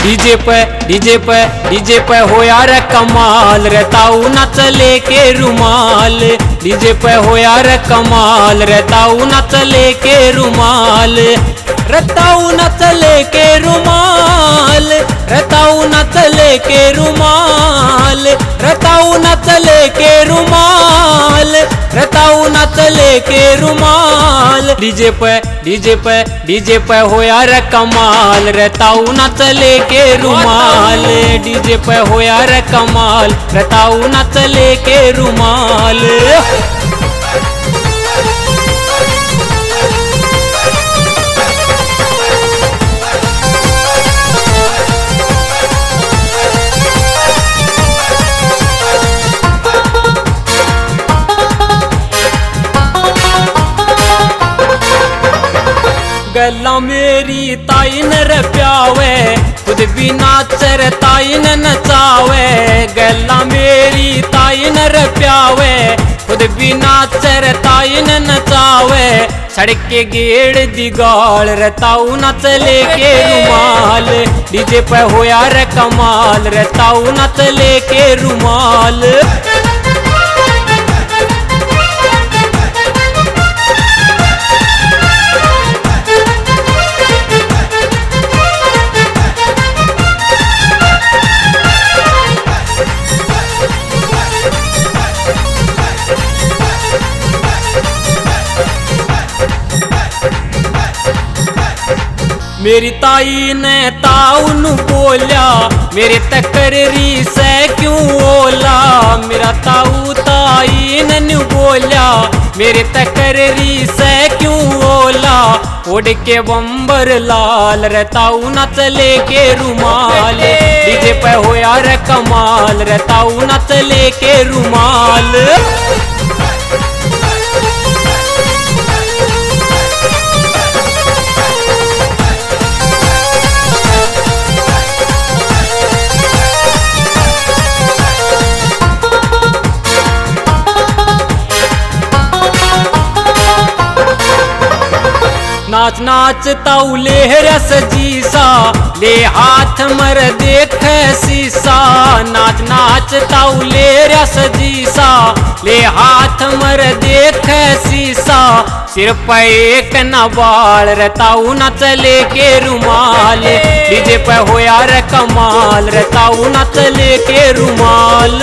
DJ पे हो यार कमाल रहताऊ नच लेके रुमाल। डीजे पे हो यार कमाल रहताऊ नच लेके रुमाल। रहताऊ नच लेके रुमाल, रहताऊ नच लेके रुमाल, रहताऊ नच लेके रुमाल, रहताऊ नच लेके रुमाल। डीजे पे हो यार कमाल रहताऊ नच लेके रुमाल। डीजे पे हो यार कमाल रहताऊ नच लेके रुमाल। गल्ला मेरी ताई न रप्यावे खुद भी नाचर ताई न नचावे। गल्ला मेरी ताई न रप्यावे खुद भी नाचर ताई न नचावे। सड़क के गेड़ दिगाल रहताऊ नच लेके रुमाल। डीजे पे हो यार कमाल रहताऊ नच लेके रुमाल। मेरी ताई ने ताऊ नु बोलिया मेरे तकररी से क्यों ओला। मेरा ताऊ ताई ने नु बोलिया मेरे तकररी से क्यों ओला। उड़ के बम्बर लाल रहताऊ नच लेके रुमाल। डीजे पे हो यार कमाल रहताऊ नच लेके रुमाल। नाच नाच ताऊ ले रस जीसा ले हाथ मर देख सीसा। नाच नाच ताऊ ले रस जीसा ले हाथ मर देख सीसा। सिर पे एक न बाल रहताऊ नच लेके रुमाल। डीजे पे हो यार कमाल रहताऊ नच लेके रुमाल।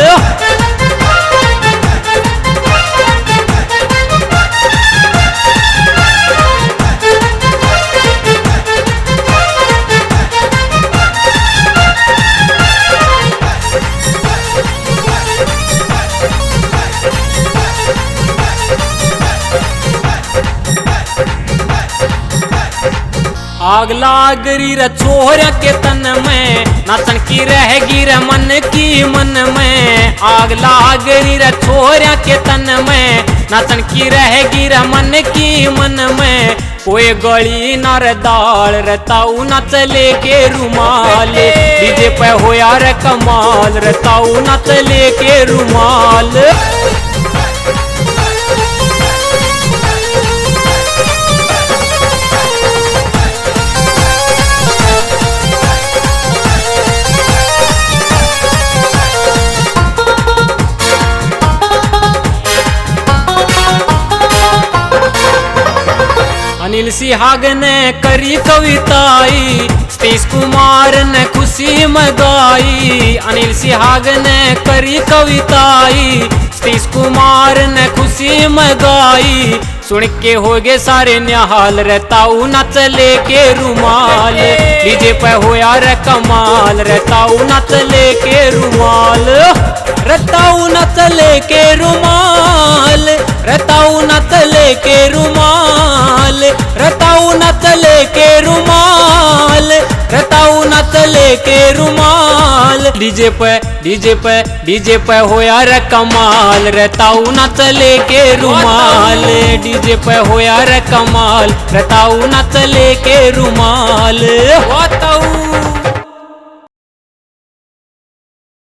आग लाग री रे छोरा के तन में नाचन की रहेगी रे मन की मन में। आग लाग री रे छोरा के तन में नाचन की रहेगी रे मन की मन में। कोई गली नर दाल रहताऊ नच लेके रुमाल। डीजे पे हो यार कमाल रहताऊ नच लेके रुमाल। अनिल सिहाग ने करी कविताई सतीश कुमार ने खुशी मगाई। अनिल सिहाग ने करी कविताई सतीश कुमार ने खुशी मगाई। सुन के हो गए सारे निहाल रहताऊ नच लेके रुमाल। डीजे पे हो यार कमाल रहताऊ नच लेके रुमाल। रहताऊ नच लेके रुमाल, रहताऊ नच लेके रुमाल, रहताऊ नच लेके रुमाल, रहताऊ नच लेके रुमाल। डीजे पे हो यार कमाल रहताऊ नच लेके रुमाल। डीजे पे हो यार कमाल रहताऊ नच लेके रुमाल।